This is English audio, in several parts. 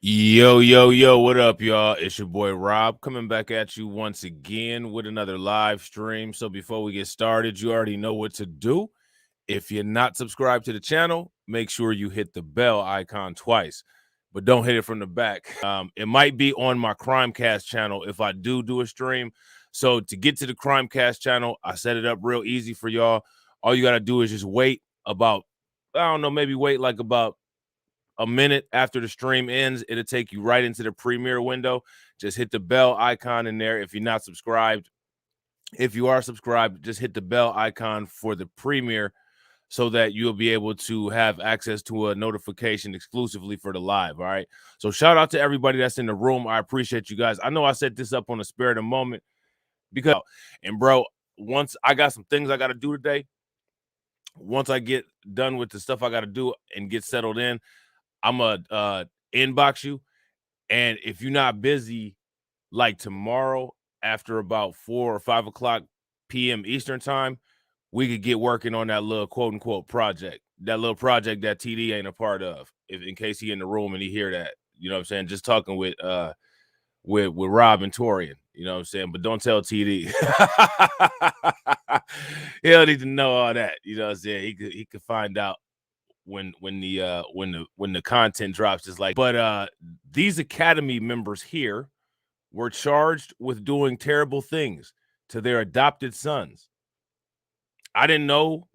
Yo, what up, y'all? It's your boy Rob coming back at you once again with another live stream. So before we get started, you already know what to do. If you're not subscribed to the channel, make sure you hit the bell icon twice, but don't hit it from the back. It might be on my Crimecast channel if I do a stream. So to get to the Crimecast channel, I set it up real easy for y'all. All you got to do is just wait about, I don't know, maybe wait like about a minute after the stream ends. It'll take you right into the premiere window. Just hit the bell icon in there if you're not subscribed. If you are subscribed, just hit the bell icon for the premiere so that you'll be able to have access to a notification exclusively for the live. All right. So shout out to everybody that's in the room. I appreciate you guys. I know I set this up on the spur of the moment because, and bro, once I got some things I got to do today, once I get done with the stuff I got to do and get settled in, I'm gonna inbox you, and if you're not busy, like tomorrow after about 4 or 5 o'clock p.m. Eastern time, we could get working on that little quote unquote project, that little project that TD ain't a part of. If in case he in the room and he hear that, you know what I'm saying? Just talking with Rob and Torian, you know what I'm saying? But don't tell TD. He don't need to know all that, you know what I'm saying? He could find out when the content drops. Is like, but these academy members here were charged with doing terrible things to their adopted sons. I didn't know,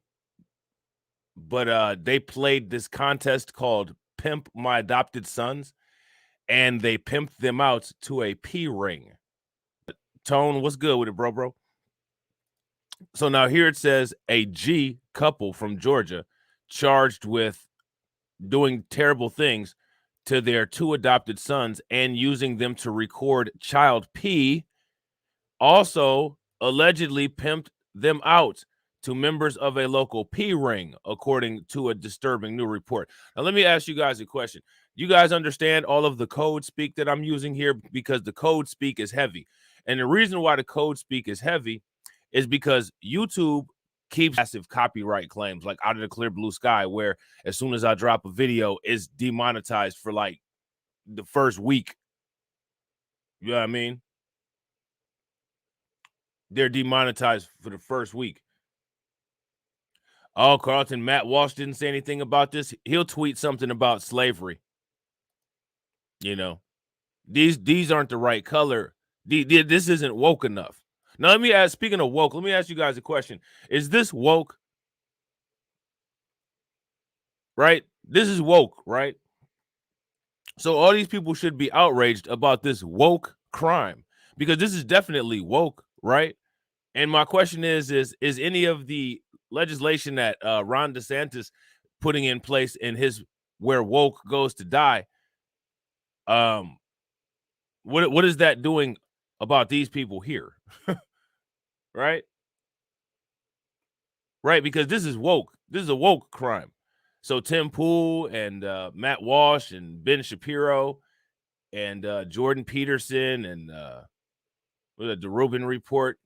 but they played this contest called Pimp My Adopted Sons, and they pimped them out to a P ring. Tone, what's good with it, bro? So now here it says a G couple from Georgia charged with doing terrible things to their 2 adopted sons and using them to record child P, also allegedly pimped them out to members of a local P ring, according to a disturbing new report. Now, let me ask you guys a question. You guys understand all of the code speak that I'm using here? Because the code speak is heavy. And the reason why the code speak is heavy is because YouTube keeps massive copyright claims like out of the clear blue sky, where as soon as I drop a video, it's demonetized for like the first week. You know what I mean? They're demonetized for the first week. Oh, Carlton, Matt Walsh didn't say anything about this. He'll tweet something about slavery. You know, these aren't the right color. This isn't woke enough. Now, let me ask, speaking of woke, let me ask you guys a question. Is this woke? Right? This is woke, right? So all these people should be outraged about this woke crime because this is definitely woke, right? And my question is any of the legislation that Ron DeSantis putting in place in his where woke goes to die, what is that doing about these people here? Right? Right, because this is woke. This is a woke crime. So Tim Pool and Matt Walsh and Ben Shapiro and Jordan Peterson and the Rubin Report.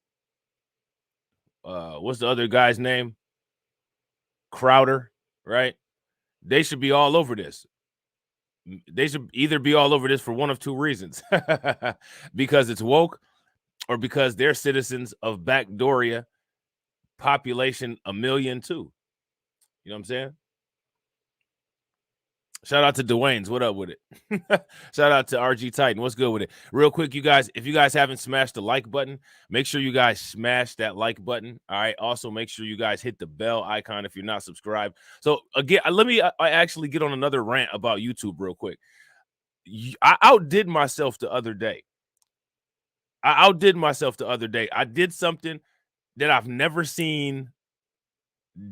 What's the other guy's name? Crowder, right? They should be all over this. They should either be all over this for one of two reasons. Because it's woke or because they're citizens of BACKDOORIA, population 1 million too. You know what I'm saying? Shout out to Dwayne's. What up with it? Shout out to RG Titan. What's good with it? Real quick, you guys, if you guys haven't smashed the like button, make sure you guys smash that like button. All right. Also, make sure you guys hit the bell icon if you're not subscribed. So again, let me I actually get on another rant about YouTube real quick. I outdid myself the other day. I did something that I've never seen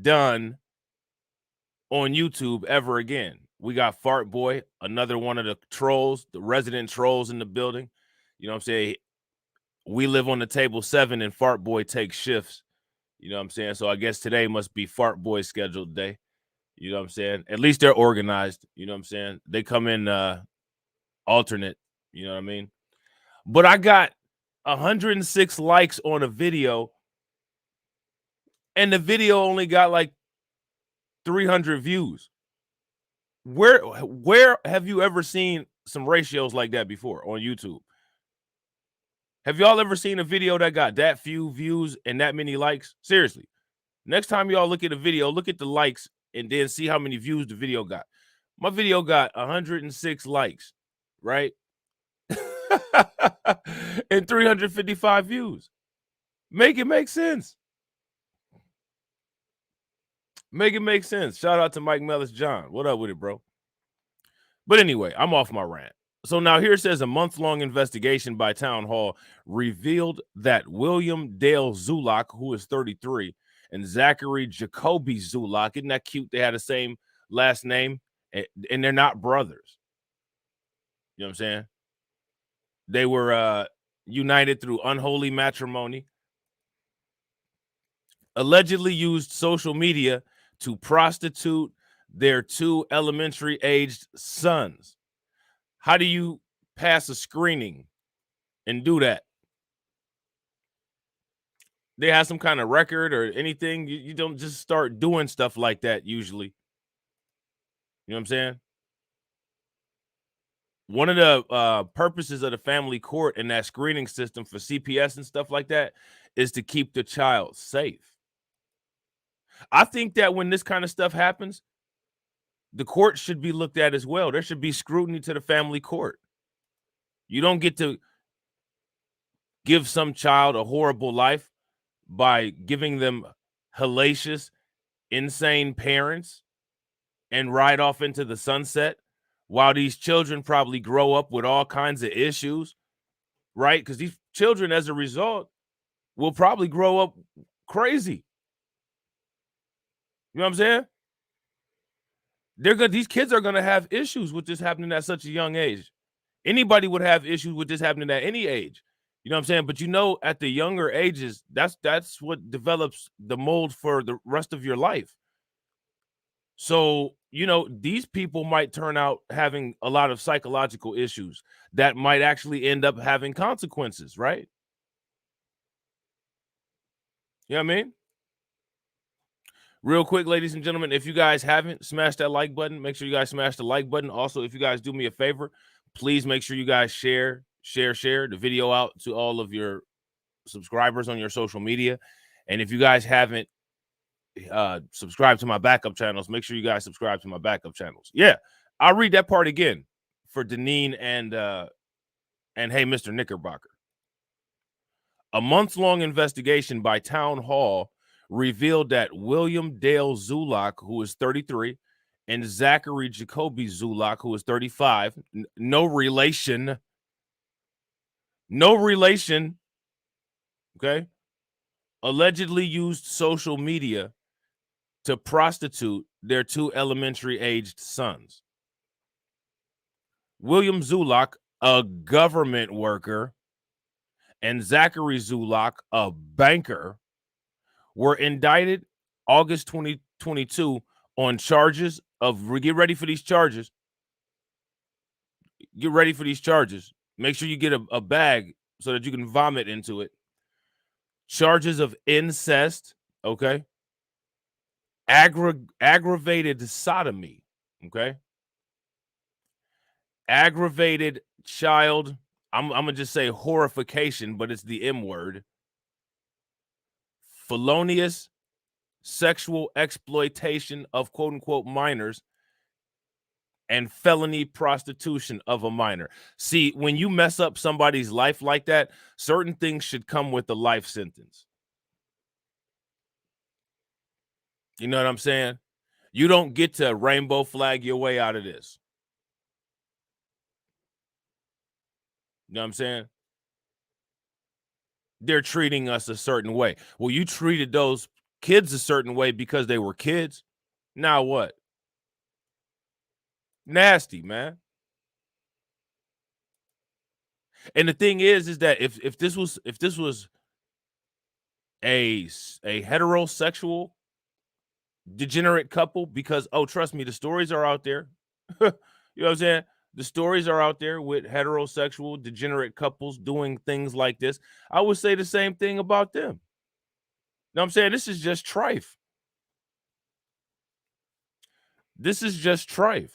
done on YouTube ever again. We got Fart Boy, another one of the trolls, the resident trolls in the building. You know what I'm saying? We live on the table 7 and Fart Boy takes shifts. You know what I'm saying? So I guess today must be Fart Boy's scheduled day. You know what I'm saying? At least they're organized. You know what I'm saying? They come in alternate. You know what I mean? But I got 106 likes on a video, and the video only got like 300 views. Where have you ever seen some ratios like that before on YouTube. Have y'all ever seen a video that got that few views and that many likes? Seriously. Next time y'all look at a video, look at the likes and then see how many views the video got. My video got 106 likes, right? And 355 views. Make it make sense. Make it make sense. Shout out to Mike Mellis John. What up with it, bro? But anyway, I'm off my rant. So now here it says a month-long investigation by Town Hall revealed that William Dale Zulak, who is 33, and Zachary Jacoby Zulak, isn't that cute? They had the same last name, and they're not brothers. You know what I'm saying? They were united through unholy matrimony, allegedly used social media to prostitute their 2 elementary-aged sons. How do you pass a screening and do that? They have some kind of record or anything. You don't just start doing stuff like that usually. You know what I'm saying? One of the purposes of the family court and that screening system for CPS and stuff like that is to keep the child safe. I think that when this kind of stuff happens, the court should be looked at as well. There should be scrutiny to the family court. You don't get to give some child a horrible life by giving them hellacious, insane parents and ride off into the sunset while these children probably grow up with all kinds of issues, right? Because these children, as a result, will probably grow up crazy. You know what I'm saying? These kids are gonna have issues with this happening at such a young age. Anybody would have issues with this happening at any age. You know what I'm saying? But you know, at the younger ages, that's what develops the mold for the rest of your life. So, you know, these people might turn out having a lot of psychological issues that might actually end up having consequences, right? You know what I mean? Real quick, ladies and gentlemen, if you guys haven't, smash that like button. Make sure you guys smash the like button. Also, if you guys do me a favor, please make sure you guys share the video out to all of your subscribers on your social media. And if you guys haven't subscribed to my backup channels, make sure you guys subscribe to my backup channels. Yeah, I'll read that part again for Deneen and hey, Mr. Knickerbocker. A month-long investigation by Town Hall revealed that William Dale Zulak, who is 33, and Zachary Jacoby Zulak, who is 35, no relation, okay, allegedly used social media to prostitute their 2 elementary-aged sons. William Zulak, a government worker, and Zachary Zulak, a banker, were indicted August 2022 on charges of, get ready for these charges. Get ready for these charges. Make sure you get a bag so that you can vomit into it. Charges of incest, okay? Aggravated sodomy, okay? Aggravated child, I'm gonna just say horrification, but it's the M word. Felonious sexual exploitation of quote unquote minors, and felony prostitution of a minor. See, when you mess up somebody's life like that, certain things should come with a life sentence. You know what I'm saying? You don't get to rainbow flag your way out of this. You know what I'm saying? They're treating us a certain way. Well, you treated those kids a certain way because they were kids. Now what? Nasty, man. And the thing is that if this was a heterosexual degenerate couple, because trust me, the stories are out there. You know what I'm saying? The stories are out there with heterosexual degenerate couples doing things like this. I would say the same thing about them. You know what I'm saying? This is just trife. This is just trife.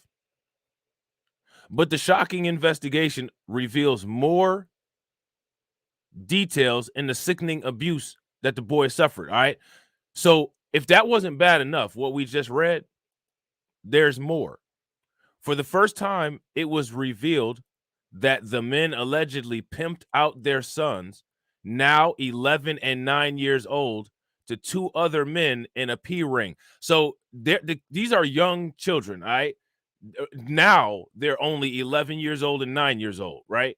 But the shocking investigation reveals more details in the sickening abuse that the boy suffered. All right. So if that wasn't bad enough, what we just read, there's more. For the first time, it was revealed that the men allegedly pimped out their sons, now 11 and 9 years old, to two other men in a P ring. So these are young children, all right? Now they're only 11 years old and 9 years old, right?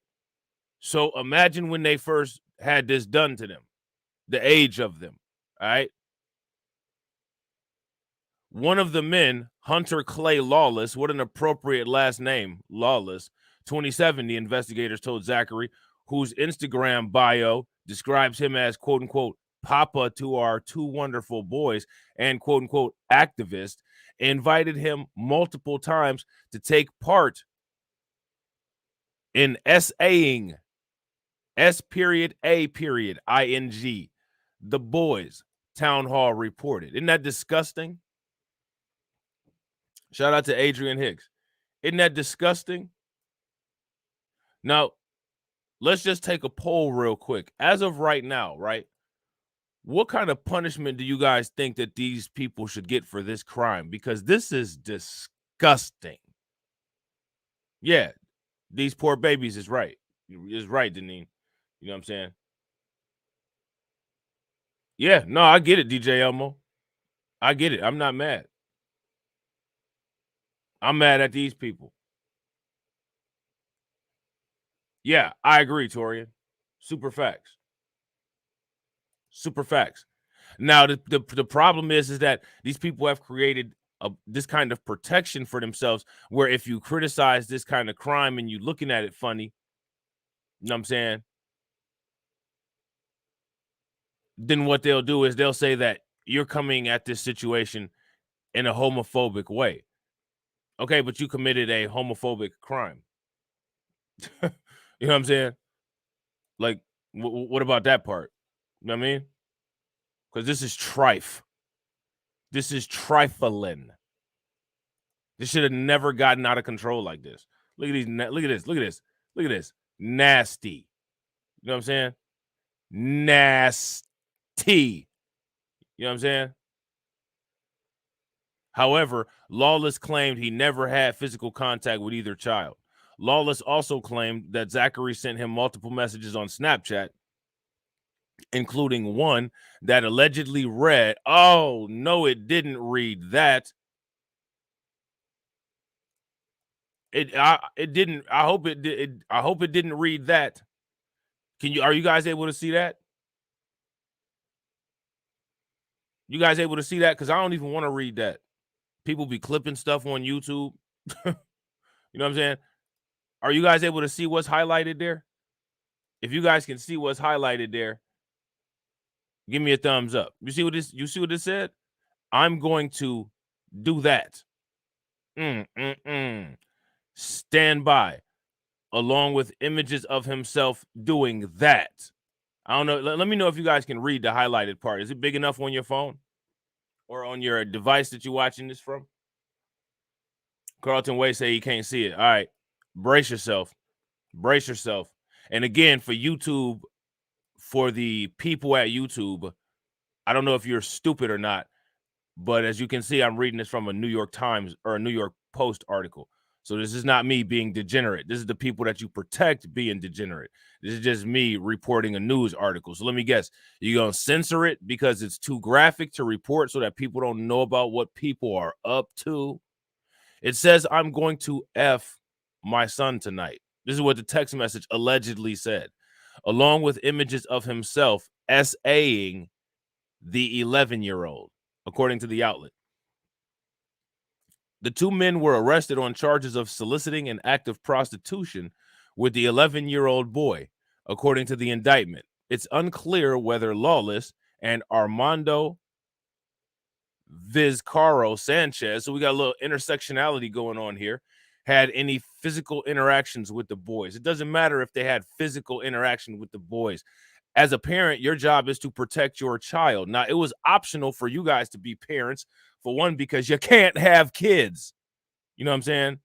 So imagine when they first had this done to them, the age of them, all right? One of the men, Hunter Clay Lawless, what an appropriate last name, Lawless, 27, the investigators told Zachary, whose Instagram bio describes him as, quote unquote, papa to our two wonderful boys and, quote unquote, activist, invited him multiple times to take part in SAing, S period A period ING, the boys, Town Hall reported. Isn't that disgusting? Shout out to Adrian Hicks. Isn't that disgusting? Now, let's just take a poll real quick. As of right now, right? What kind of punishment do you guys think that these people should get for this crime? Because this is disgusting. Yeah, these poor babies is right. Is right, Deneen. You know what I'm saying? Yeah, no, I get it, DJ Elmo. I get it. I'm not mad. I'm mad at these people. Yeah, I agree, Torian. Super facts. Super facts. Now, the problem is that these people have created this kind of protection for themselves where if you criticize this kind of crime and you looking at it funny, you know what I'm saying? Then what they'll do is they'll say that you're coming at this situation in a homophobic way. Okay, but you committed a homophobic crime. You know what I'm saying? Like, what about that part? You know what I mean? Because this is trife. This is trifling. This should have never gotten out of control like this. Look at these. Look at this. Look at this. Look at this. Nasty. You know what I'm saying? Nasty. You know what I'm saying? However, Lawless claimed he never had physical contact with either child. Lawless also claimed that Zachary sent him multiple messages on Snapchat, including one that allegedly read, oh, no, it didn't read that. It didn't. I hope it did. I hope it didn't read that. Are you guys able to see that? You guys able to see that? Because I don't even want to read that. People be clipping stuff on YouTube. You know what I'm saying? Are you guys able to see what's highlighted there? If you guys can see what's highlighted there, give me a thumbs up. You see what this said? I'm going to do that. Stand by, along with images of himself doing that. I don't know. Let me know if you guys can read the highlighted part. Is it big enough on your phone or on your device that you're watching this from? Carlton Way say he can't see it. All right. Brace yourself. Brace yourself. And again, for YouTube, for the people at YouTube, I don't know if you're stupid or not, but as you can see, I'm reading this from a New York Times or a New York Post article. So this is not me being degenerate. This is the people that you protect being degenerate. This is just me reporting a news article. So let me guess, you're going to censor it because it's too graphic to report so that people don't know about what people are up to? It says, I'm going to F my son tonight. This is what the text message allegedly said, along with images of himself SAing the 11-year-old, according to the outlet. The two men were arrested on charges of soliciting an act of prostitution with the 11-year-old boy, according to the indictment. It's unclear whether Lawless and Armando Vizcarro Sanchez, so we got a little intersectionality going on here, had any physical interactions with the boys. It doesn't matter if they had physical interaction with the boys. As a parent, your job is to protect your child. Now, it was optional for you guys to be parents, for one, because you can't have kids. You know what I'm saying?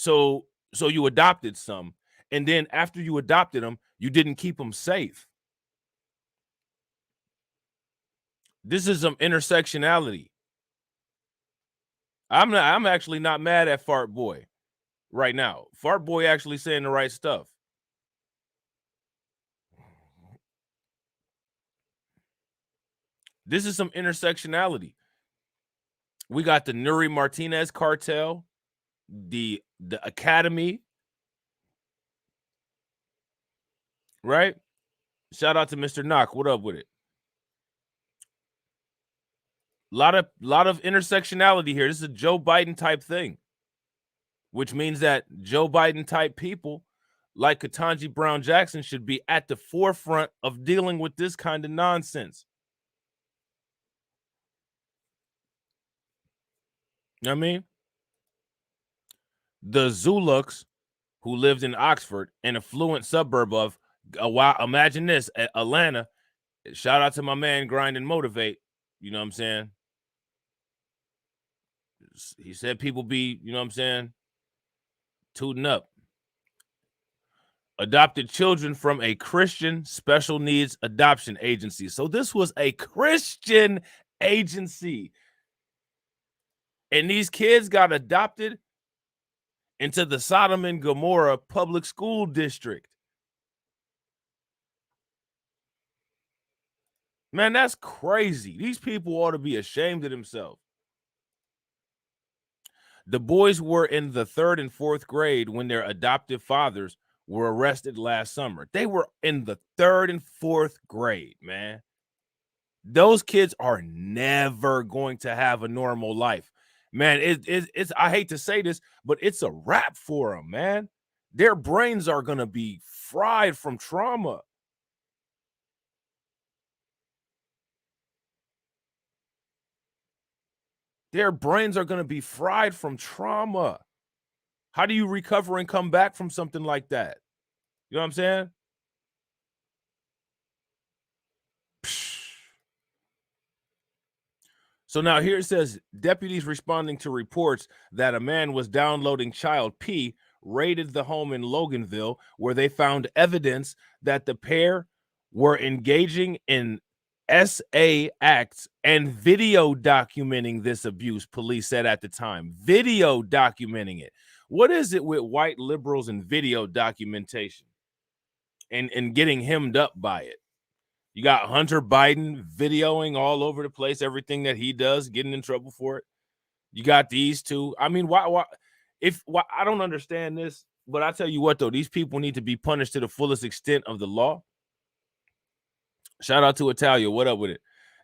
So you adopted some, and then after you adopted them, you didn't keep them safe. This is some intersectionality. I'm actually not mad at Fart Boy right now. Fart Boy actually saying the right stuff. This is some intersectionality. We got the Nuri Martinez cartel, the Academy, right? Shout out to Mr. Knock. What up with it? Lot of intersectionality here. This is a Joe Biden type thing, which means that Joe Biden type people like Ketanji Brown Jackson should be at the forefront of dealing with this kind of nonsense. You know what I mean? The Zulux who lived in Oxford, an affluent suburb of, imagine this, Atlanta. Shout out to my man, Grind and Motivate. You know what I'm saying? He said people be, you know what I'm saying, tooting up. Adopted children from a Christian special needs adoption agency. So this was a Christian agency. And these kids got adopted into the Sodom and Gomorrah public school district. Man, that's crazy. These people ought to be ashamed of themselves. The boys were in the 3rd and 4th grade when their adoptive fathers were arrested last summer. They were in the 3rd and 4th grade, man. Those kids are never going to have a normal life. Man, it's I hate to say this, but it's a wrap for them, man. Their brains are going to be fried from trauma. Their brains are going to be fried from trauma. How do you recover and come back from something like that? You know what I'm saying? So now here it says deputies responding to reports that a man was downloading child P raided the home in Loganville where they found evidence that the pair were engaging in SA acts and video documenting this abuse, police said at the time. Video documenting it. What is it with white liberals and video documentation and getting hemmed up by it? You got Hunter Biden videoing all over the place, everything that he does, getting in trouble for it. You got these two. I mean, why I don't understand this, but I tell you what, though, these people need to be punished to the fullest extent of the law. Shout out to Italia. What up with it?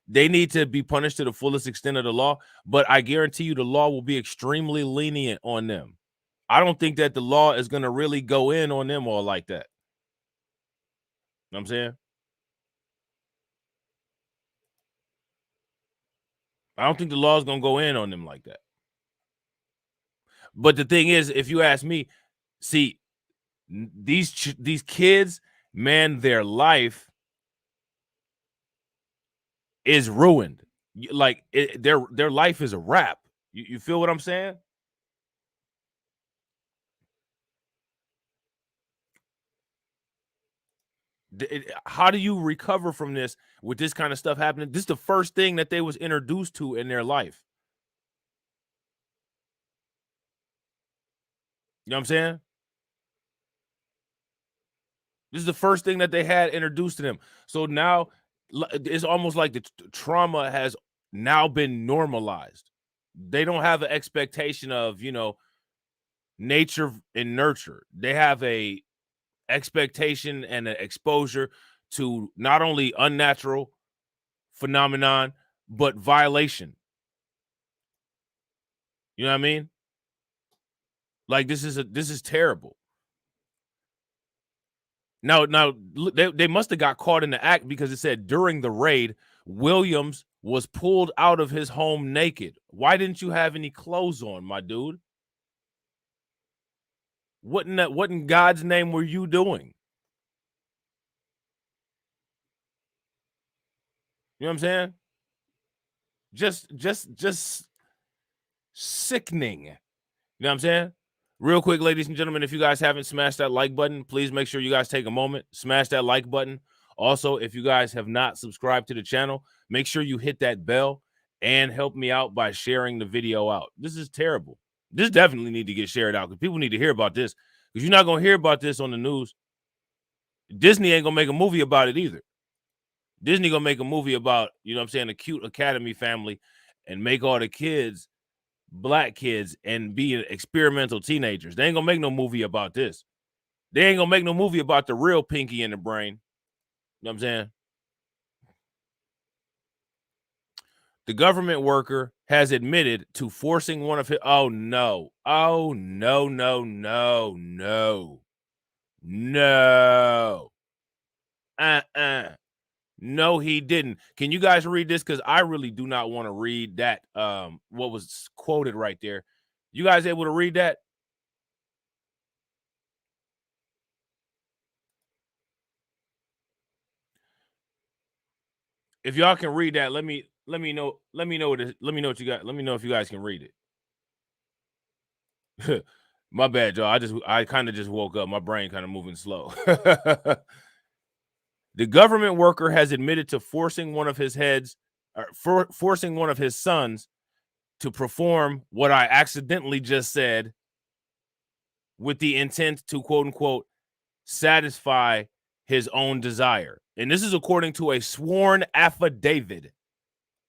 They need to be punished to the fullest extent of the law, but I guarantee you the law will be extremely lenient on them. I don't think that the law is going to really go in on them all like that. You know what I'm saying? I don't think the law is going to go in on them like that. But the thing is, if you ask me, see, these kids, man, their life is ruined. Like their life is a wrap. You feel what I'm saying? How do you recover from this with this kind of stuff happening? This is the first thing that they was introduced to in their life. You know what I'm saying? This is the first thing that they had introduced to them. So now it's almost like the trauma has now been normalized. They don't have an expectation of, you know, nature and nurture. They have a expectation and an exposure to not only unnatural phenomenon, but violation. You know what I mean? Like this is terrible. Now they must have got caught in the act because it said during the raid, Williams was pulled out of his home naked. Why didn't you have any clothes on, my dude? What in God's name were you doing? You know what I'm saying? Just sickening. You know what I'm saying? Real quick, ladies and gentlemen, if you guys haven't smashed that like button, please make sure you guys take a moment, smash that like button. Also, if you guys have not subscribed to the channel, make sure you hit that bell and help me out by sharing the video out. This is terrible. This definitely need to get shared out because people need to hear about this, because you're not going to hear about this on the news. Disney ain't going to make a movie about it either. Disney going to make a movie about, you know what I'm saying, a cute academy family and make all the kids black kids and be experimental teenagers. They ain't gonna make no movie about this. They ain't gonna make no movie about the real Pinky in the brain. You know what I'm saying? The government worker has admitted to forcing one of his. Oh no! Oh no! No! No! No! No! No, he didn't. Can you guys read this? Because I really do not want to read that. What was quoted right there? You guys able to read that? If y'all can read that, let me know. Let me know what you got. Let me know if you guys can read it. My bad, y'all. I kind of just woke up. My brain kind of moving slow. The government worker has admitted to forcing one of his sons to perform what I accidentally just said, with the intent to quote unquote satisfy his own desire. And this is according to a sworn affidavit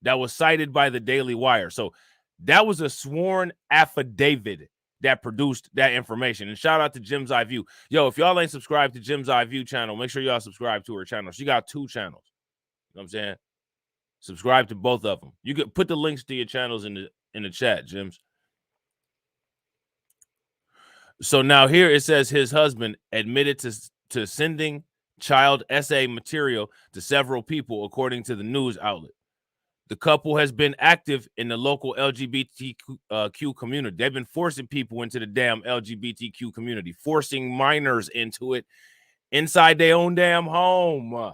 that was cited by the Daily Wire. So that was a sworn affidavit that produced that information. And shout out to Jim's Eye View. Yo, if y'all ain't subscribed to Jim's Eye View channel, make sure y'all subscribe to her channel. She got 2 channels. You know what I'm saying? Subscribe to both of them. You could put the links to your channels in the chat, Jim's. So now here it says his husband admitted to sending child essay material to several people, according to the news outlet. The couple has been active in the local LGBTQ community. They've been forcing people into the damn LGBTQ community, forcing minors into it inside their own damn home.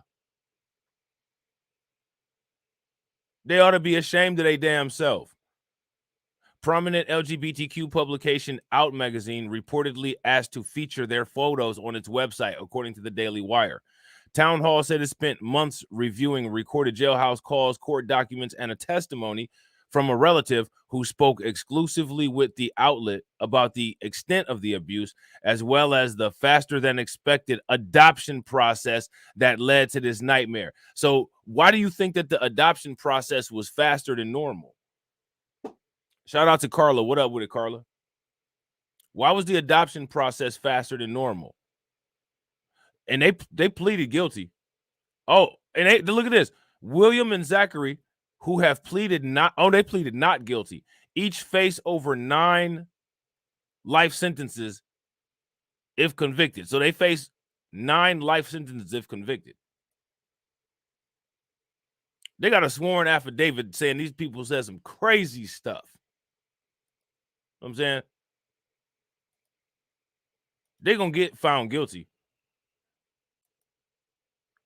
They ought to be ashamed of their damn self. Prominent LGBTQ publication Out Magazine reportedly asked to feature their photos on its website, according to the Daily Wire. Town Hall said it spent months reviewing recorded jailhouse calls, court documents, and a testimony from a relative who spoke exclusively with the outlet about the extent of the abuse, as well as the faster than expected adoption process that led to this nightmare. So why do you think that the adoption process was faster than normal? Shout out to Carla. What up with it, Carla? Why was the adoption process faster than normal? And they pleaded guilty. Oh, and look at this. William and Zachary, who have pleaded not, they pleaded not guilty. Each face over 9 life sentences if convicted. So they face 9 life sentences if convicted. They got a sworn affidavit saying these people said some crazy stuff. You know what I'm saying? They're going to get found guilty.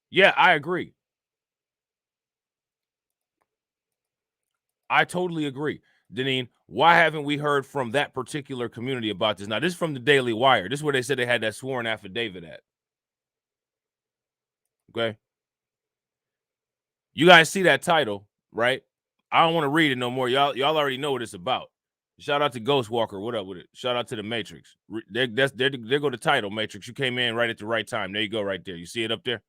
Yeah, I agree. I totally agree. Deneen, why haven't we heard from that particular community about this? Now, this is from the Daily Wire. This is where they said they had that sworn affidavit at. Okay. You guys see that title, right? I don't want to read it no more. Y'all already know what it's about. Shout out to Ghost Walker. What up with it? Shout out to the Matrix. There go the title, Matrix. You came in right at the right time. There you go, right there. You see it up there?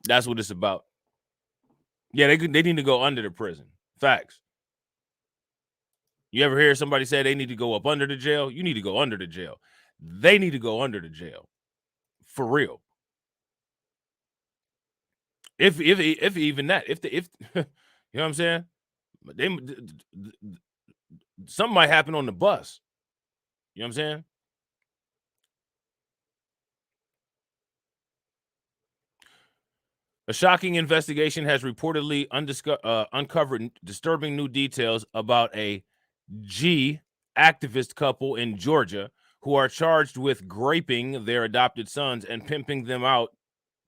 That's what it's about. Yeah, they need to go under the prison. Facts. You ever hear somebody say they need to go up under the jail? You need to go under the jail. They need to go under the jail. For real. If even that, if you know what I'm saying? Something might happen on the bus. You know what I'm saying? A shocking investigation has reportedly uncovered disturbing new details about a G activist couple in Georgia who are charged with graping their adopted sons and pimping them out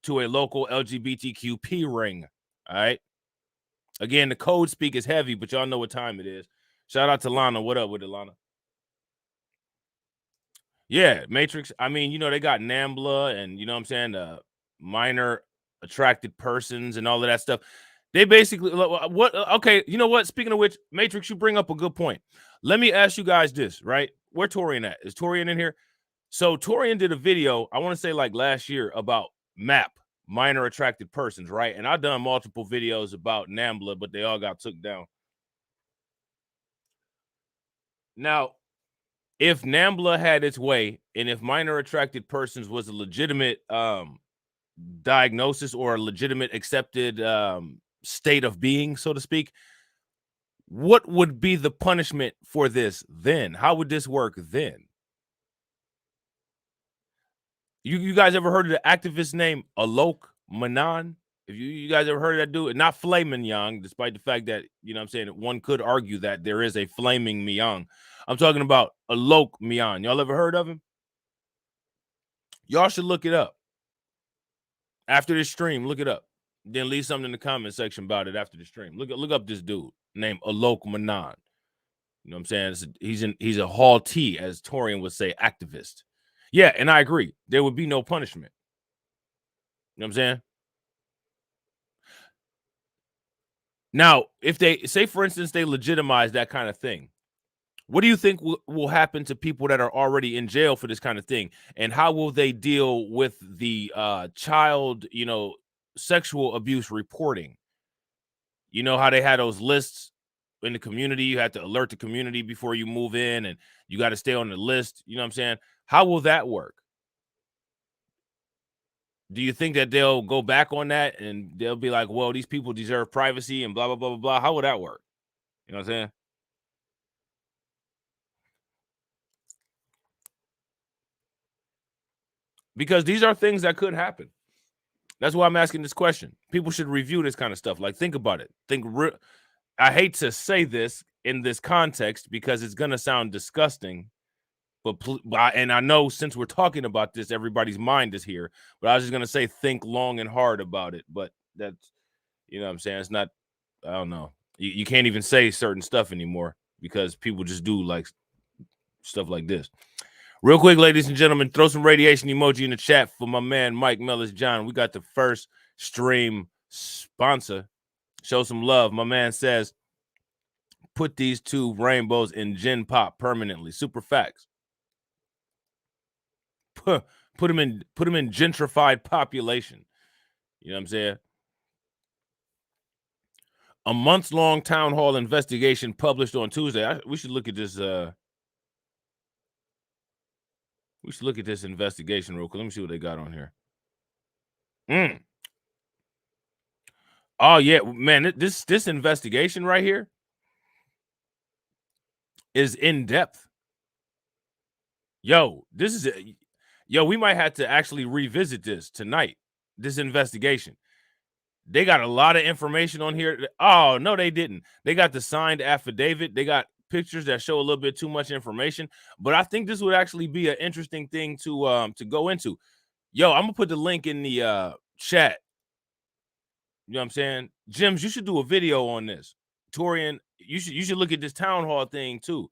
to a local LGBTQP ring. All right. Again, the code speak is heavy, but y'all know what time it is. Shout out to Lana. What up with it, Lana? Yeah, Matrix. I mean, they got NAMBLA and you know what I'm saying, minor attracted persons and all of that stuff. They basically what okay, you know what? Speaking of which, Matrix, you bring up a good point. Let me ask you guys this, right? Where Torian at? Is Torian in here? So Torian did a video, I want to say like last year, about MAP, minor attracted persons, right? And I've done multiple videos about NAMBLA, but they all got took down. Now, if NAMBLA had its way, and if minor attracted persons was a legitimate diagnosis or a legitimate accepted state of being, so to speak, what would be the punishment for this then? How would this work then? You guys ever heard of the activist named Alok Manan? If you guys ever heard of that dude? Not Flaming Young, despite the fact that, you know what I'm saying, one could argue that there is a Flaming Myung. I'm talking about Alok Mian. Y'all ever heard of him? Y'all should look it up. After this stream, look it up. Then leave something in the comment section about it after the stream. Look up this dude named Alok Manan. You know what I'm saying? He's a Hall T, as Torian would say, activist. Yeah, and I agree. There would be no punishment. You know what I'm saying? Now, if they say, for instance, they legitimize that kind of thing, what do you think will happen to people that are already in jail for this kind of thing? And how will they deal with the child, sexual abuse reporting? You know how they had those lists in the community? You had to alert the community before you move in, and you got to stay on the list. You know what I'm saying? How will that work? Do you think that they'll go back on that and they'll be like, well, these people deserve privacy and blah, blah, blah, blah, blah? How will that work? You know what I'm saying? Because these are things that could happen. That's why I'm asking this question. People should review this kind of stuff. Like, think about it. I hate to say this in this context because it's gonna sound disgusting, but and I know since we're talking about this, everybody's mind is here. But I was just gonna say, think long and hard about it. But that's, you know what I'm saying? It's not. I don't know. You can't even say certain stuff anymore because people just do like stuff like this. Real quick, ladies and gentlemen, throw some radiation emoji in the chat for my man Mike Mellis John. We got the first stream sponsor. Show some love. My man says, put these two rainbows in Gen Pop permanently. Super facts. Put them in gentrified population. You know what I'm saying? A months-long town hall investigation published on Tuesday. We should look at this. We should look at this investigation real quick. Let me see what they got on here. Oh yeah, man. This investigation right here is in depth. Yo, we might have to actually revisit this tonight. This investigation. They got a lot of information on here. Oh, no, they didn't. They got the signed affidavit. They got pictures that show a little bit too much information. But I think this would actually be an interesting thing to go into. Yo, I'm gonna put the link in the chat. You know what I'm saying? Jims, you should do a video on this. Torian, you should look at this town hall thing too.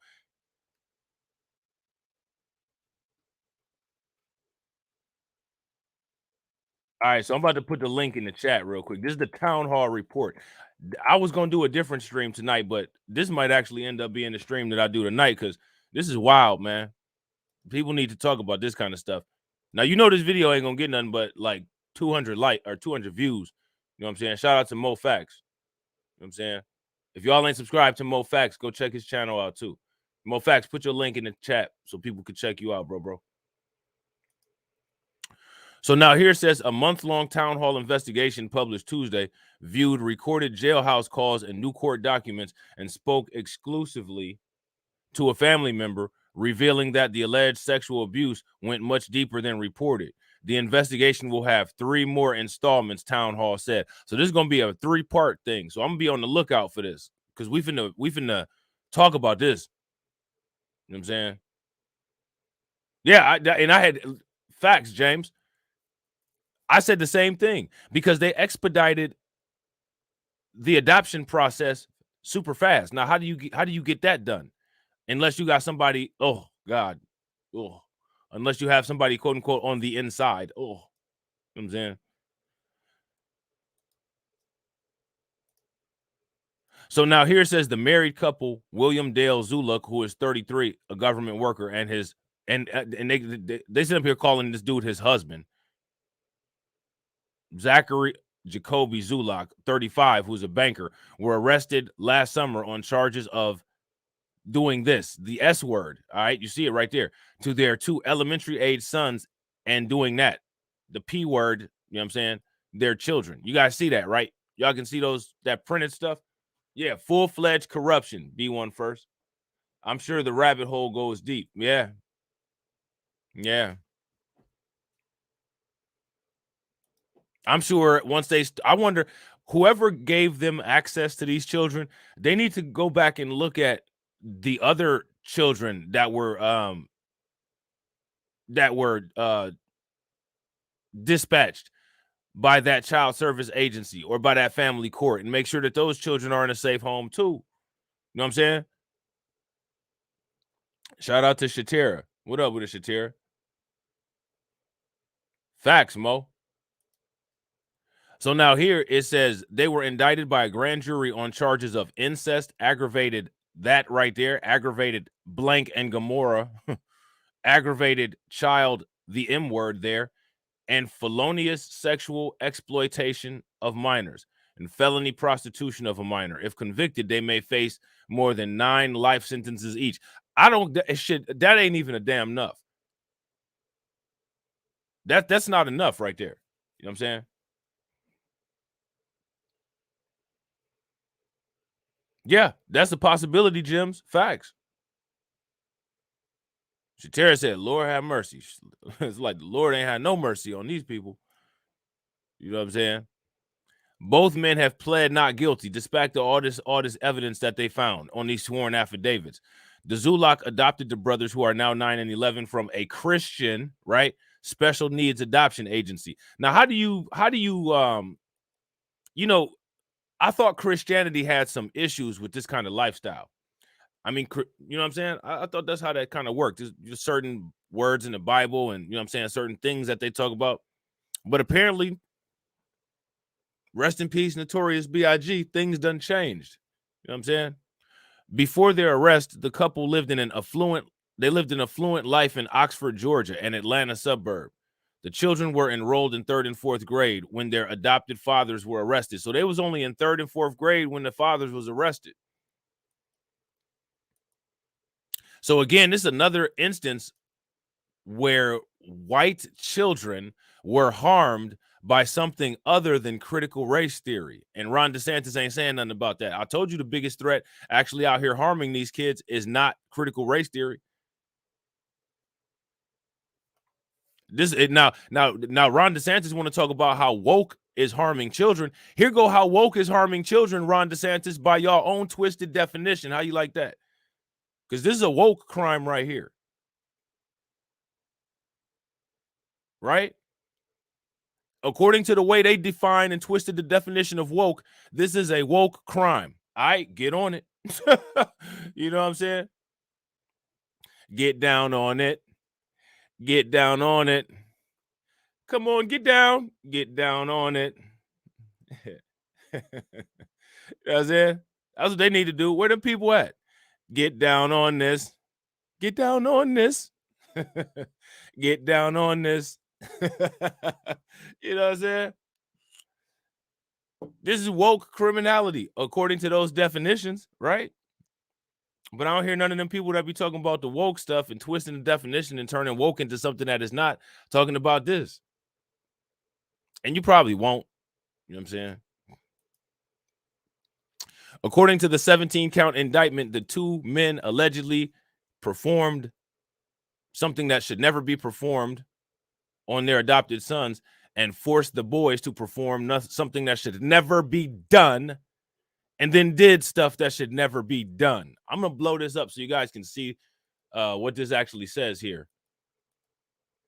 All right, so I'm about to put the link in the chat real quick. This is the town hall report. I was gonna do a different stream tonight, but this might actually end up being the stream that I do tonight because this is wild, man. People need to talk about this kind of stuff. Now, this video ain't gonna get nothing but like 200 or 200 views. You know what I'm saying? Shout out to Mo Facts. You know what I'm saying? If y'all ain't subscribed to Mo Facts, go check his channel out too. Mo Facts, put your link in the chat so people can check you out, bro. So now here it says a month-long town hall investigation published Tuesday viewed recorded jailhouse calls and new court documents and spoke exclusively to a family member, revealing that the alleged sexual abuse went much deeper than reported. The investigation will have 3 more installments, town hall said. So this is going to be a 3-part thing. So I'm going to be on the lookout for this because we finna talk about this. You know what I'm saying? Yeah, I had facts, James. I said the same thing because they expedited the adoption process super fast. Now, how do you get that done? Unless you got somebody, oh God, oh, unless you have somebody, quote unquote, on the inside. Oh, you know what I'm saying? So now here it says the married couple, William Dale Zuluk, who is 33, a government worker, and his and they sit up here calling this dude his husband, Zachary Jacoby Zulak, 35, who's a banker, were arrested last summer on charges of doing this, the S word. All right, you see it right there, to their 2 elementary age sons, and doing that, the P word. You know what I'm saying? Their children. You guys see that, right? Y'all can see that printed stuff. Yeah, full-fledged corruption. B1 first. I'm sure the rabbit hole goes deep. Yeah. Yeah. I'm sure once I wonder, whoever gave them access to these children, they need to go back and look at the other children that were dispatched by that child service agency or by that family court, and make sure that those children are in a safe home too. You know what I'm saying? Shout out to Shatira. What up with it, Shatira? Facts, Mo. So now here it says they were indicted by a grand jury on charges of incest, aggravated, that right there, aggravated blank and Gomorrah, aggravated child, the M word there, and felonious sexual exploitation of minors and felony prostitution of a minor. If convicted, they may face more than 9 life sentences each. That ain't even a damn enough. That's not enough right there. You know what I'm saying? Yeah, that's a possibility, Jims. Facts. Shatera said, Lord have mercy. It's like the Lord ain't had no mercy on these people. You know what I'm saying? Both men have pled not guilty, despite all this evidence that they found on these sworn affidavits. The Zulak adopted the brothers, who are now 9 and 11, from a Christian, right, special needs adoption agency. Now, how do you you know, I thought Christianity had some issues with this kind of lifestyle. I mean, you know what I'm saying? I thought that's how that kind of worked. There's just certain words in the Bible and, you know what I'm saying, certain things that they talk about. But apparently, rest in peace, Notorious B.I.G., things done changed. You know what I'm saying? Before their arrest, the couple lived in an affluent life in Oxford, Georgia, an Atlanta suburb. The children were enrolled in 3rd and 4th grade when their adopted fathers were arrested. So they was only in 3rd and 4th grade when the fathers was arrested. So again, this is another instance where white children were harmed by something other than critical race theory. And Ron DeSantis ain't saying nothing about that. I told you the biggest threat actually out here harming these kids is not critical race theory. Now Ron DeSantis want to talk about how woke is harming children. Here go how woke is harming children, Ron DeSantis, by your own twisted definition. How you like that? Because this is a woke crime right here. Right? According to the way they define and twisted the definition of woke, this is a woke crime. All right, get on it. You know what I'm saying? Get down on it. Get down on it. Come on, get down. Get down on it. That's it. That's what they need to do. Where the people at? Get down on this. Get down on this. Get down on this. You know what I'm saying? This is woke criminality, according to those definitions, right? But I don't hear none of them people that be talking about the woke stuff and twisting the definition and turning woke into something that is not, talking about this. And you probably won't. You know what I'm saying? According to the 17-count indictment, the 2 men allegedly performed something that should never be performed on their adopted sons and forced the boys to perform something that should never be done, and then did stuff that should never be done. I'm going to blow this up so you guys can see what this actually says here.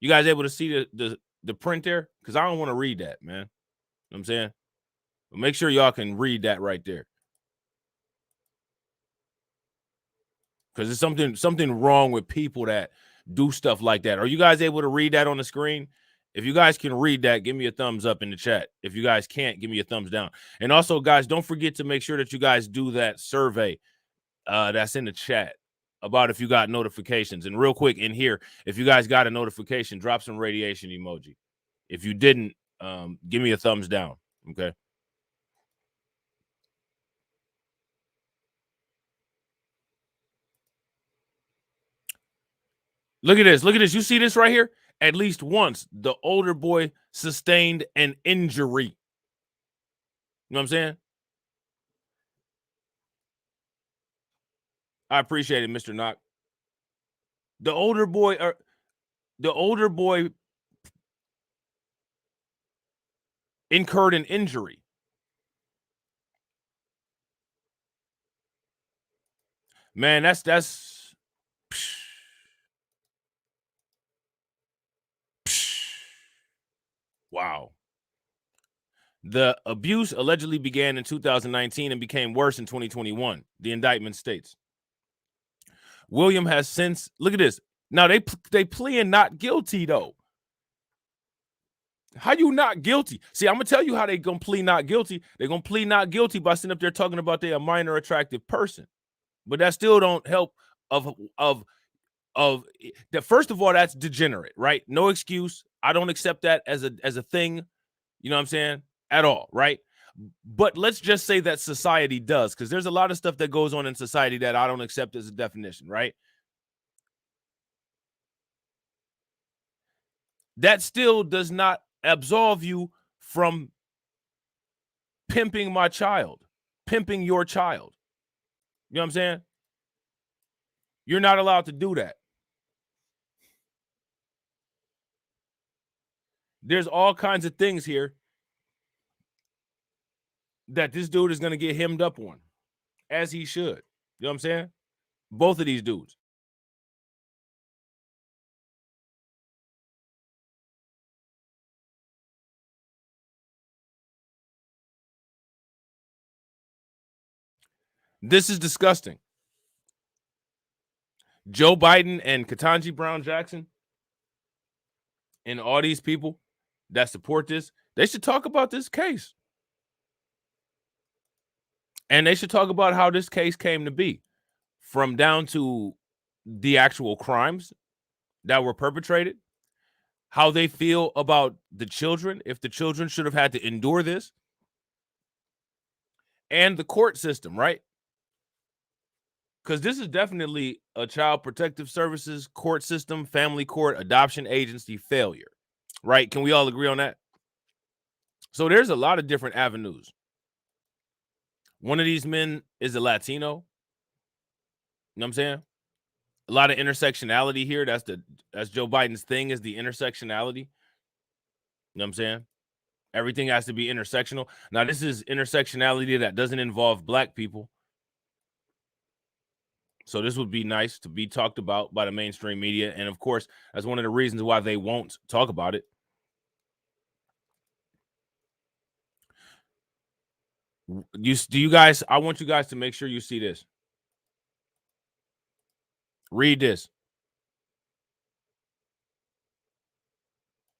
You guys able to see the print there? Because I don't want to read that, man. You know what I'm saying? But make sure y'all can read that right there. Because there's something wrong with people that do stuff like that. Are you guys able to read that on the screen? If you guys can read that, give me a thumbs up in the chat. If you guys can't, give me a thumbs down. And also, guys, don't forget to make sure that you guys do that survey that's in the chat about if you got notifications. And real quick in here, if you guys got a notification, drop some radiation emoji. If you didn't, give me a thumbs down. Okay. Look at this. Look at this. You see this right here? At least once, the older boy sustained an injury. You know what I'm saying? I appreciate it, Mr. Knock. The older boy incurred an injury. Man, that's wow. The abuse allegedly began in 2019 and became worse in 2021. The indictment states. William has since, look at this. Now they pleading not guilty though. How you not guilty? See, I'm gonna tell you how they gonna plead not guilty. They're gonna plead not guilty by sitting up there talking about they a minor attractive person, but that still don't help. Of that. First of all, that's degenerate, right? No excuse. I don't accept that as a thing. You know what I'm saying? At all, right? But let's just say that society does, because there's a lot of stuff that goes on in society that I don't accept as a definition, right? That still does not absolve you from pimping my child, pimping your child. You know what I'm saying? You're not allowed to do that. There's all kinds of things here that this dude is going to get hemmed up on, as he should. You know what I'm saying? Both of these dudes. This is disgusting. Joe Biden and Ketanji Brown Jackson and all these people that support this, they should talk about this case. And they should talk about how this case came to be, from down to the actual crimes that were perpetrated, how they feel about the children, if the children should have had to endure this, and the court system, right? Because this is definitely a child protective services, court system, family court, adoption agency failure, right? Can we all agree on that? So there's a lot of different avenues. One of these men is a Latino. You know what I'm saying? A lot of intersectionality here. That's Joe Biden's thing, is the intersectionality. You know what I'm saying? Everything has to be intersectional. Now, this is intersectionality that doesn't involve black people. So this would be nice to be talked about by the mainstream media. And of course, that's one of the reasons why they won't talk about it. You guys, I want you guys to make sure you see this. Read this.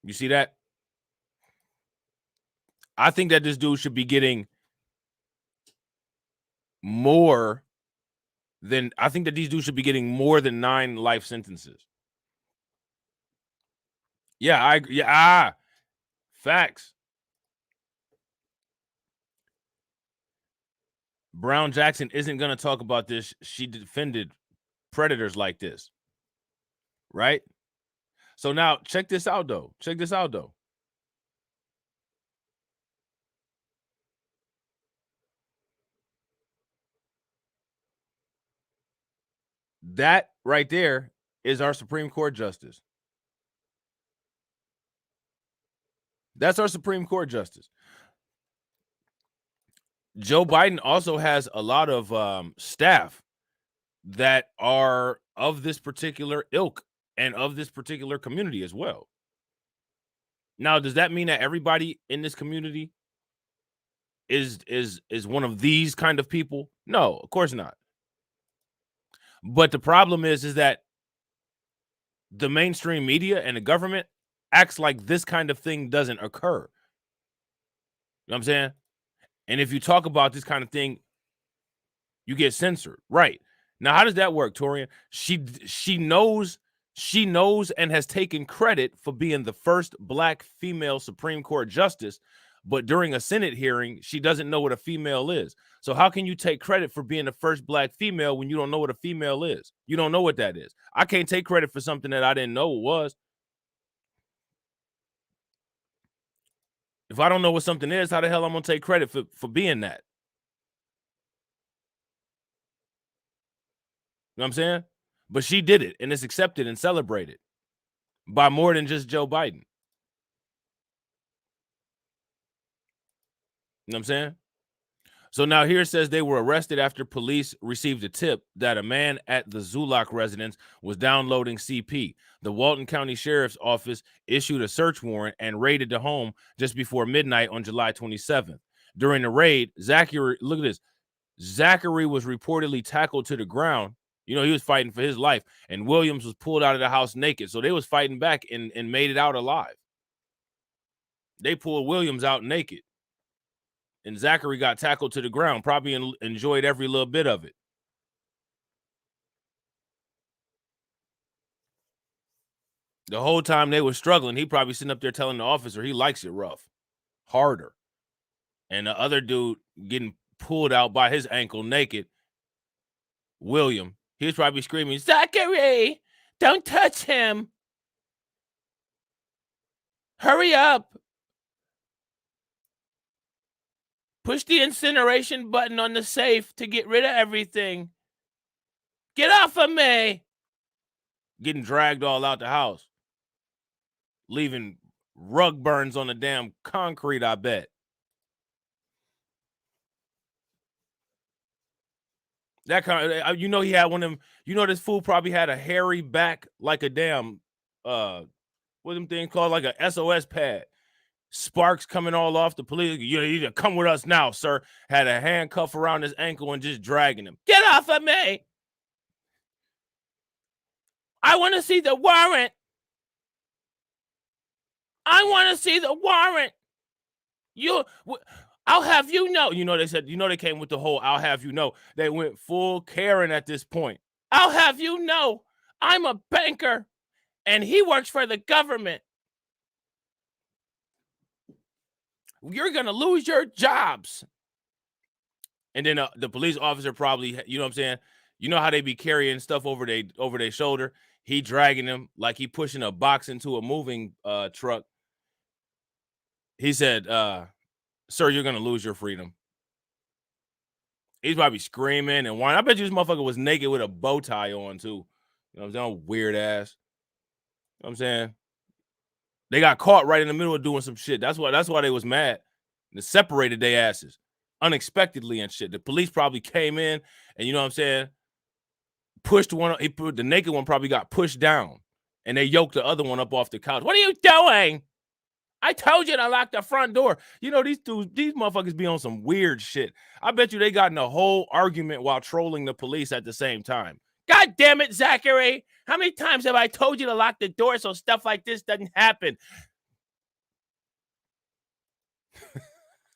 You see that? I think that this dude should be getting more than, I think that these dudes should be getting more than 9 life sentences. Yeah, facts. Brown Jackson isn't going to talk about this. She defended predators like this, right? So now check this out, though. Check this out, though. That right there is our Supreme Court justice. That's our Supreme Court justice. Joe Biden also has a lot of staff that are of this particular ilk and of this particular community as well. Now, does that mean that everybody in this community is one of these kind of people? No, of course not. But the problem is that the mainstream media and the government acts like this kind of thing doesn't occur. You know what I'm saying? And if you talk about this kind of thing, you get censored. Right. Now, how does that work, Torian? She knows and has taken credit for being the first Black female Supreme Court justice, but during a Senate hearing, she doesn't know what a female is. So how can you take credit for being the first Black female when you don't know what a female is? You don't know what that is. I can't take credit for something that I didn't know it was. If I don't know what something is, how the hell I'm gonna take credit for being that? You know what I'm saying? But she did it, and it's accepted and celebrated by more than just Joe Biden. You know what I'm saying? So now here it says they were arrested after police received a tip that a man at the Zulak residence was downloading CP. The Walton County Sheriff's Office issued a search warrant and raided the home just before midnight on July 27th. During the raid, Zachary, look at this, Zachary was reportedly tackled to the ground. You know, he was fighting for his life, and Williams was pulled out of the house naked. So they was fighting back and made it out alive. They pulled Williams out naked. And Zachary got tackled to the ground, probably enjoyed every little bit of it. The whole time they were struggling, he probably sitting up there telling the officer he likes it rough, harder. And the other dude getting pulled out by his ankle naked, William, he was probably screaming, Zachary, don't touch him. Hurry up. Push the incineration button on the safe to get rid of everything. Get off of me. Getting dragged all out the house. Leaving rug burns on the damn concrete, I bet. That kind of, you know, he had one of them, you know, this fool probably had a hairy back like a damn, what them things called, like a SOS pad. Sparks coming all off the police. You need to come with us now, sir. Had a handcuff around his ankle and just dragging him. Get off of me. I want to see the warrant. I want to see the warrant. I'll have you know. You know, they said, you know, they came with the whole I'll have you know. They went full Karen at this point. I'll have you know, I'm a banker and he works for the government. You're going to lose your jobs. And then the police officer probably, you know what I'm saying? You know how they be carrying stuff over their shoulder? He dragging them like he pushing a box into a moving truck. He said, sir, you're going to lose your freedom. He's probably screaming and whining. I bet you this motherfucker was naked with a bow tie on too. You know what I'm saying? Weird ass. You know what I'm saying? They got caught right in the middle of doing some shit. That's why they was mad. They separated their asses unexpectedly and shit. The police probably came in and, you know what I'm saying, pushed one. The naked one probably got pushed down and they yoked the other one up off the couch. What are you doing? I told you to lock the front door. You know, these motherfuckers be on some weird shit. I bet you they got in a whole argument while trolling the police at the same time. God damn it, Zachary. How many times have I told you to lock the door so stuff like this doesn't happen?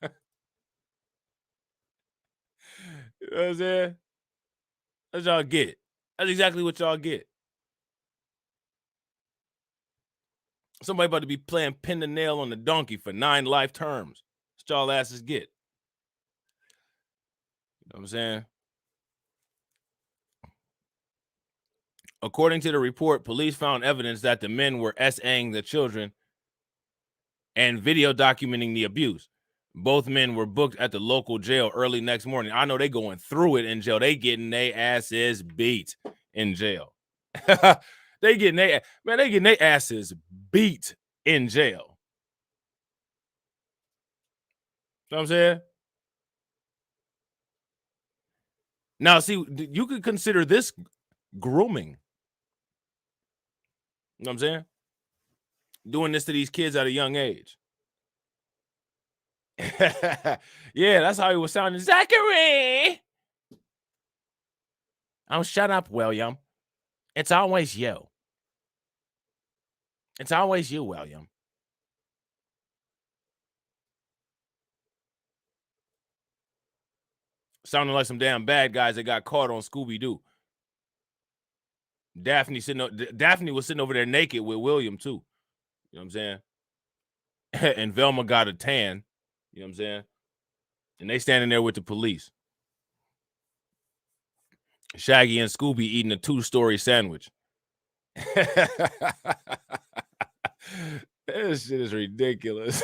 You know what I'm saying? That's y'all get. That's exactly what y'all get. Somebody about to be playing pin the nail on the donkey for 9 life terms. That's what y'all asses get. You know what I'm saying? According to the report, police found evidence that the men were SAing the children and video documenting the abuse. Both men were booked at the local jail early next morning. I know they going through it in jail. They getting their asses beat in jail. They getting their asses beat in jail. You know what I'm saying? Now, see, you could consider this grooming. You know what I'm saying? Doing this to these kids at a young age. Yeah, that's how he was sounding. Zachary! Oh, shut up, William. It's always you. It's always you, William. Sounding like some damn bad guys that got caught on Scooby-Doo. Daphne was sitting over there naked with William too. You know what I'm saying? And Velma got a tan. You know what I'm saying? And they standing there with the police. Shaggy and Scooby eating a 2-story sandwich. This shit is ridiculous.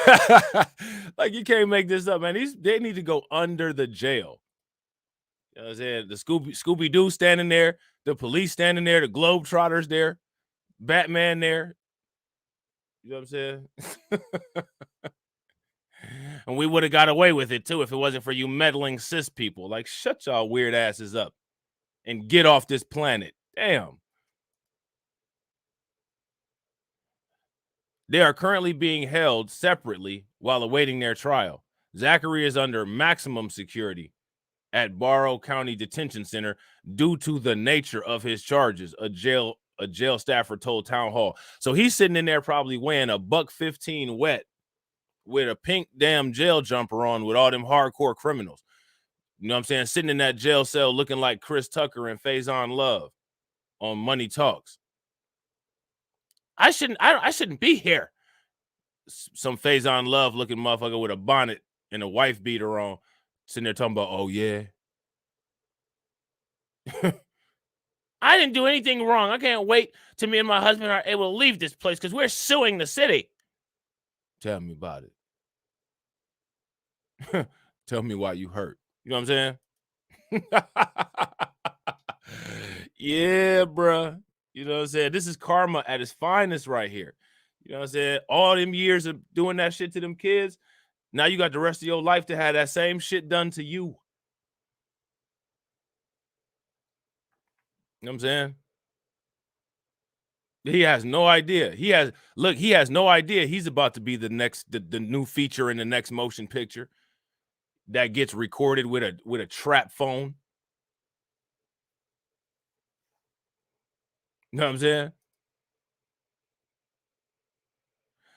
Like, you can't make this up, man. They need to go under the jail. You know what I'm saying? The Scooby-Doo standing there, the police standing there, the Globetrotters there, Batman there. You know what I'm saying? And we would have got away with it too if it wasn't for you meddling cis people. Like, shut y'all weird asses up and get off this planet. Damn. They are currently being held separately while awaiting their trial. Zachary is under maximum security at Barrow County Detention Center due to the nature of his charges, a jail staffer told Town Hall. So he's sitting in there probably weighing $115 wet with a pink damn jail jumper on with all them hardcore criminals. You know what I'm saying? Sitting in that jail cell looking like Chris Tucker and Faison Love on Money Talks. I shouldn't be here. Some Faison Love looking motherfucker with a bonnet and a wife beater on, sitting there talking about, oh yeah. I didn't do anything wrong. I can't wait till me and my husband are able to leave this place because we're suing the city. Tell me about it. Tell me why you hurt. You know what I'm saying? Yeah, bruh. You know what I'm saying? This is karma at its finest right here. You know what I'm saying? All them years of doing that shit to them kids, now you got the rest of your life to have that same shit done to you. You know what I'm saying? He has no idea. He has no idea he's about to be the new feature in the next motion picture that gets recorded with a trap phone. You know what I'm saying?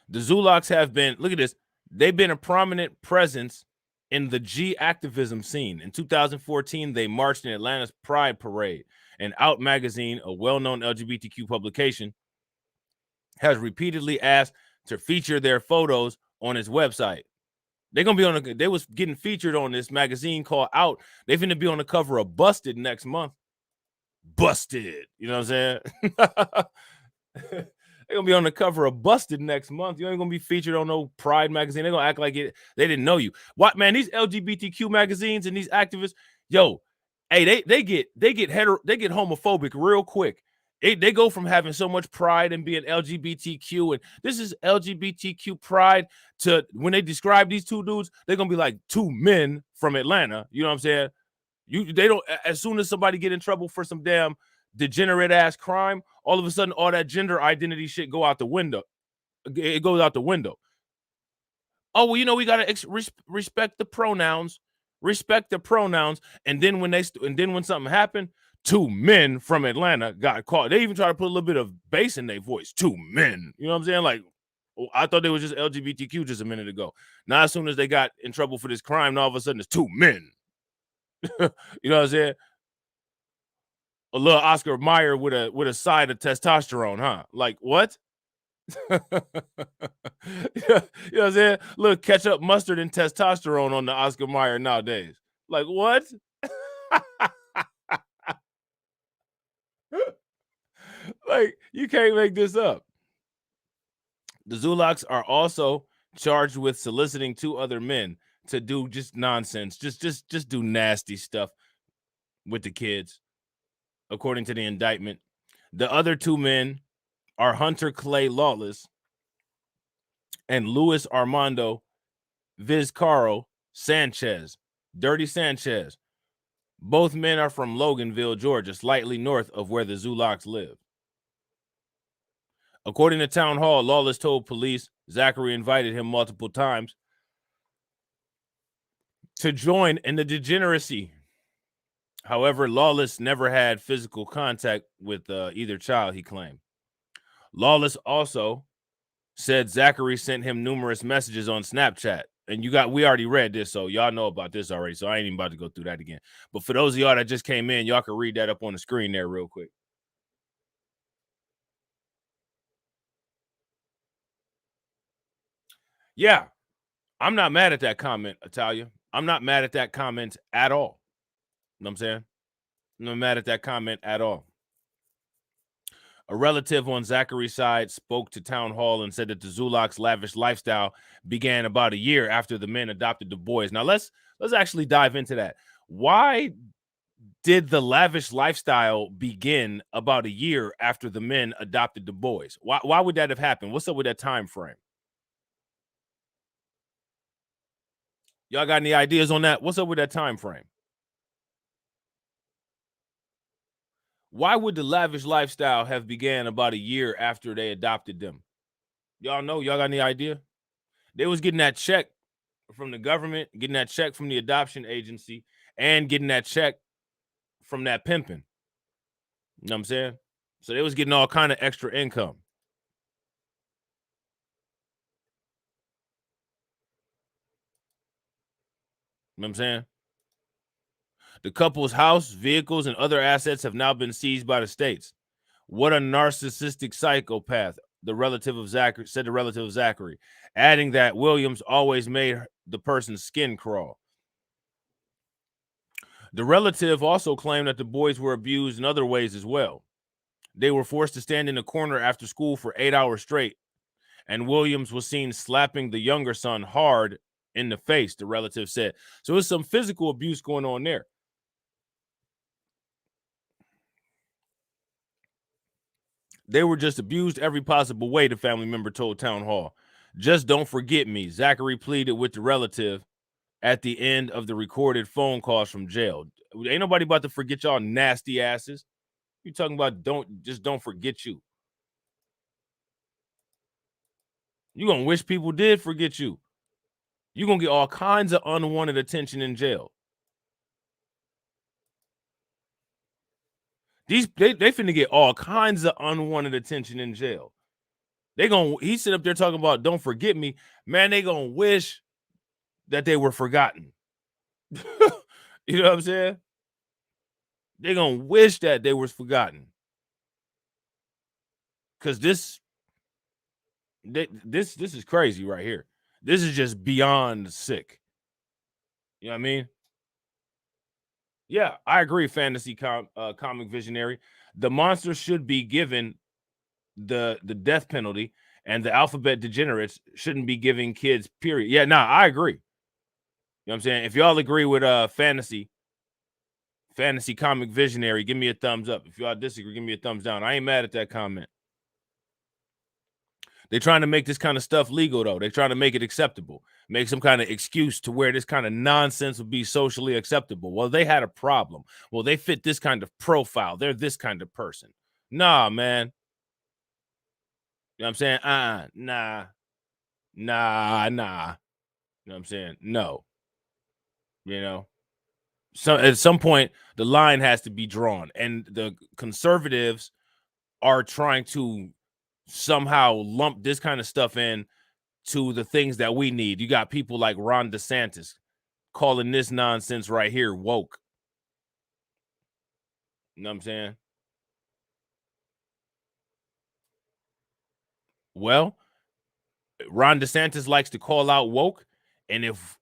The Zulaks have been, look at this, they've been a prominent presence in the G activism scene. In 2014, they marched in Atlanta's Pride Parade, and Out magazine, a well-known LGBTQ publication, has repeatedly asked to feature their photos on its website. They're gonna be they was getting featured on this magazine called Out. They finna be on the cover of Busted next month. Busted, you know what I'm saying? They're gonna be on the cover of Busted next month. You ain't gonna be featured on no Pride magazine. They're gonna act like they didn't know you. What, man? These LGBTQ magazines and these activists, yo, hey, they get homophobic real quick. They go from having so much pride and being LGBTQ, and this is LGBTQ pride, to when they describe these two dudes, they're gonna be like two men from Atlanta. You know what I'm saying? They don't, as soon as somebody get in trouble for some damn degenerate ass crime, all of a sudden all that gender identity shit go out the window. It goes out the window. Oh, well, you know, we gotta respect the pronouns, and then when something happened, two men from Atlanta got caught. They even try to put a little bit of bass in their voice. Two men, you know what I'm saying? Like, I thought they was just LGBTQ just a minute ago. Now, as soon as they got in trouble for this crime, now all of a sudden it's two men. You know what I'm saying? A little Oscar Mayer with a side of testosterone, huh? Like, what? You know what I'm saying? A little ketchup, mustard, and testosterone on the Oscar Mayer nowadays. Like, what? Like, you can't make this up. The Zulaks are also charged with soliciting two other men to do just nonsense, just do nasty stuff with the kids, according to the indictment. The other two men are Hunter Clay Lawless and Luis Armando Vizcarro Sanchez, Dirty Sanchez. Both men are from Loganville, Georgia, slightly north of where the Zulaks live. According to Town Hall, Lawless told police Zachary invited him multiple times to join in the degeneracy. However, Lawless never had physical contact with either child, he claimed. Lawless also said Zachary sent him numerous messages on Snapchat. And we already read this, so y'all know about this already. So I ain't even about to go through that again. But for those of y'all that just came in, y'all can read that up on the screen there real quick. Yeah, I'm not mad at that comment, Italia. I'm not mad at that comment at all. You know what I'm saying? I'm not mad at that comment at all. A relative on Zachary's side spoke to Town Hall and said that the Zulaks' lavish lifestyle began about a year after the men adopted the boys. Now let's actually dive into that. Why did the lavish lifestyle begin about a year after the men adopted the boys? Why would that have happened? What's up with that time frame? Y'all got any ideas on that? What's up with that time frame? Why would the lavish lifestyle have began about a year after they adopted them? Y'all know? Y'all got any idea? They was getting that check from the government, getting that check from the adoption agency, and getting that check from that pimping. You know what I'm saying? So they was getting all kind of extra income. You know what I'm saying? The couple's house, vehicles, and other assets have now been seized by the states. What a narcissistic psychopath, the relative of Zachary said, the relative of Zachary, adding that Williams always made the person's skin crawl. The relative also claimed that the boys were abused in other ways as well. They were forced to stand in a corner after school for 8 hours straight, and Williams was seen slapping the younger son hard in the face, the relative said. So there's some physical abuse going on there. They were just abused every possible way, the family member told Town Hall. Just don't forget me, Zachary pleaded with the relative at the end of the recorded phone calls from jail. Ain't nobody about to forget y'all nasty asses. You talking about don't forget you. You gonna wish people did forget you. You gonna get all kinds of unwanted attention in jail. They finna get all kinds of unwanted attention in jail. He sit up there talking about don't forget me. Man, they gonna wish that they were forgotten. You know what I'm saying? They gonna wish that they was forgotten. Cause this is crazy right here. This is just beyond sick. You know what I mean? Yeah, I agree, fantasy comic visionary. The monster should be given the death penalty, and the alphabet degenerates shouldn't be giving kids, period. Yeah, nah, I agree. You know what I'm saying? If y'all agree with fantasy comic visionary, give me a thumbs up. If y'all disagree, give me a thumbs down. I ain't mad at that comment. They're trying to make this kind of stuff legal, though. They're trying to make it acceptable, make some kind of excuse to where this kind of nonsense would be socially acceptable. Well, they had a problem. Well, they fit this kind of profile. They're this kind of person. Nah, man. You know what I'm saying? Nah. You know what I'm saying? No. You know? So at some point, the line has to be drawn. And the conservatives are trying to somehow lump this kind of stuff in to the things that we need. You got people like Ron DeSantis calling this nonsense right here woke. You know what I'm saying? Well, Ron DeSantis likes to call out woke, and if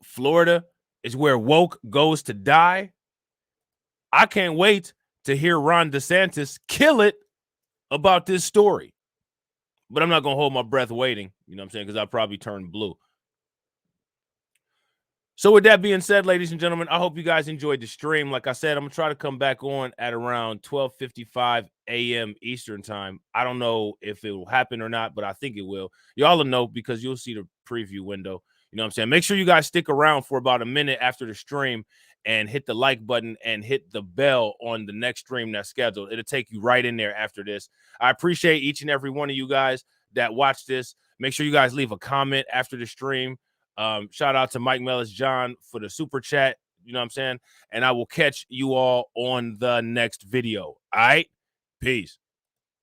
Florida is where woke goes to die, I can't wait to hear Ron DeSantis kill it about this story. But I'm not going to hold my breath waiting, you know what I'm saying, because I'll probably turn blue. So with that being said, ladies and gentlemen, I hope you guys enjoyed the stream. Like I said, I'm going to try to come back on at around 12:55 a.m. Eastern time. I don't know if it will happen or not, but I think it will. Y'all will know because you'll see the preview window. You know what I'm saying? Make sure you guys stick around for about a minute after the stream and hit the like button and hit the bell on the next stream that's scheduled. It'll take you right in there after this. I appreciate each and every one of you guys that watch this. Make sure you guys leave a comment after the stream. Shout out to Mike Mellis John for the super chat. You know what I'm saying? And I will catch you all on the next video. All right? Peace.